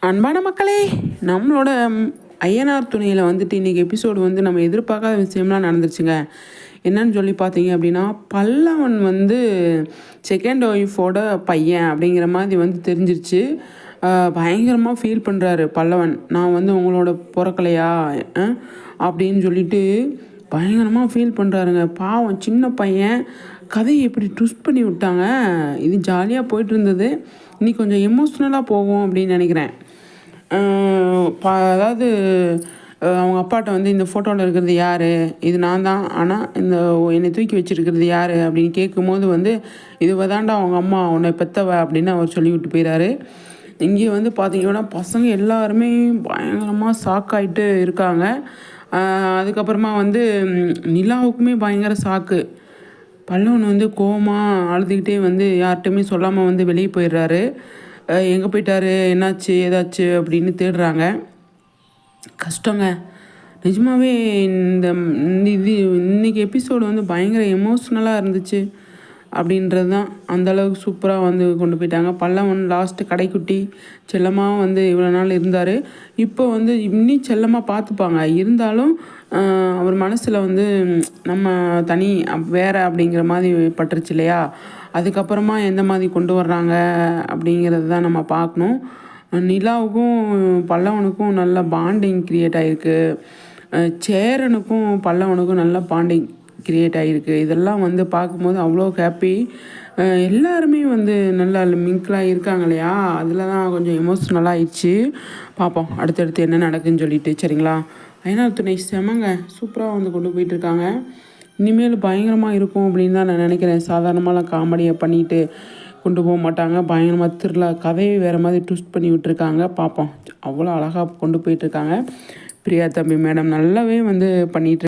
அன்பான மக்களே, நம்மளோட ஐயனார் துணையில் வந்துட்டு இன்றைக்கி எபிசோடு வந்து நம்ம எதிர்பார்க்காத விஷயம்லாம் நடந்துருச்சுங்க. என்னன்னு சொல்லி பார்த்தீங்க அப்படின்னா, பல்லவன் வந்து செகண்ட் ஒய்ஃபோட பையன் அப்படிங்கிற மாதிரி வந்து தெரிஞ்சிருச்சு. பயங்கரமாக ஃபீல் பண்ணுறாரு பல்லவன். நான் வந்து உங்களோட பிறக்கலையா அப்படின்னு சொல்லிட்டு பயங்கரமாக ஃபீல் பண்ணுறாருங்க. பாவம் சின்ன பையன். கதையை எப்படி ட்விஸ்ட் பண்ணி விட்டாங்க. இது ஜாலியாக போயிட்டு இருந்தது. இன்னைக்கு கொஞ்சம் எமோஷ்னலாக போகும் அப்படின்னு நினைக்கிறேன். அதாவது அவங்க அப்பாட்ட வந்து இந்த ஃபோட்டோவில் இருக்கிறது யார், இது நான் தான், ஆனால் இந்த என்னை தூக்கி வச்சுருக்கிறது யார் அப்படின்னு கேட்கும்போது வந்து இதுவ தாண்டா அவங்க அம்மா உன்னை பெற்றவ அப்படின்னு அவர் சொல்லிவிட்டு போயிடாரு. இங்கே வந்து பார்த்திங்கன்னா பசங்க எல்லாருமே பயங்கரமாக ஷாக்காயிட்டு இருக்காங்க. அதுக்கப்புறமா வந்து நிலாவுக்குமே பயங்கர ஷாக்கு. பல்லவன் வந்து கோவமாக அழுதுகிட்டே வந்து யார்கிட்டையுமே சொல்லாமல் வந்து வெளியே போயிடுறாரு. எங்கே போயிட்டாரு, என்னாச்சு ஏதாச்சு அப்படின்னு தேடுறாங்க. கஷ்டங்க நிஜமாகவே. இது இன்றைக்கி எபிசோடு வந்து பயங்கர எமோஷ்னலாக இருந்துச்சு அப்படின்றது தான். அந்தளவுக்கு சூப்பராக வந்து கொண்டு போயிட்டாங்க. பல்லவன் லாஸ்ட்டு கடைக்குட்டி செல்லமாக வந்து இவ்வளோ நாள் இருந்தார். இப்போ வந்து இன்னும் செல்லமாக பார்த்துப்பாங்க. இருந்தாலும் அவர் மனசில் வந்து நம்ம தனி வேறு அப்படிங்கிற மாதிரி பட்டுருச்சு இல்லையா. அதுக்கப்புறமா எந்த மாதிரி கொண்டு வர்றாங்க அப்படிங்கிறது தான் நம்ம பார்க்கணும். நிலாவுக்கும் பல்லவனுக்கும் நல்ல பாண்டிங் க்ரியேட் ஆகிருக்கு. சேரனுக்கும் பல்லவனுக்கும் நல்ல பாண்டிங் க்ரியேட் ஆகிருக்கு. இதெல்லாம் வந்து பார்க்கும்போது அவ்வளோ ஹாப்பி. எல்லாருமே வந்து நல்லா மிங்கிளாக இருக்காங்க இல்லையா. அதில் தான் கொஞ்சம் எமோஷ்னலாக ஆயிடுச்சு. பார்ப்போம் அடுத்தடுத்து என்ன நடக்குதுன்னு சொல்லிட்டு. சரிங்களா. ஐயனார் துணை செமங்க, சூப்பராக வந்து கொண்டு போயிட்டுருக்காங்க. இனிமேல் பயங்கரமாக இருக்கும் அப்படின்னு தான் நான் நினைக்கிறேன். சாதாரணமாலாம் காமெடியை பண்ணிட்டு கொண்டு போக மாட்டாங்க. பயங்கரமாக திருவிழா கதையை வேறு மாதிரி ட்விஸ்ட் பண்ணி விட்டுருக்காங்க. பார்ப்போம். அவ்வளோ அழகாக கொண்டு போயிட்டுருக்காங்க. பிரியா தம்பி மேடம் நல்லாவே வந்து பண்ணிகிட்டு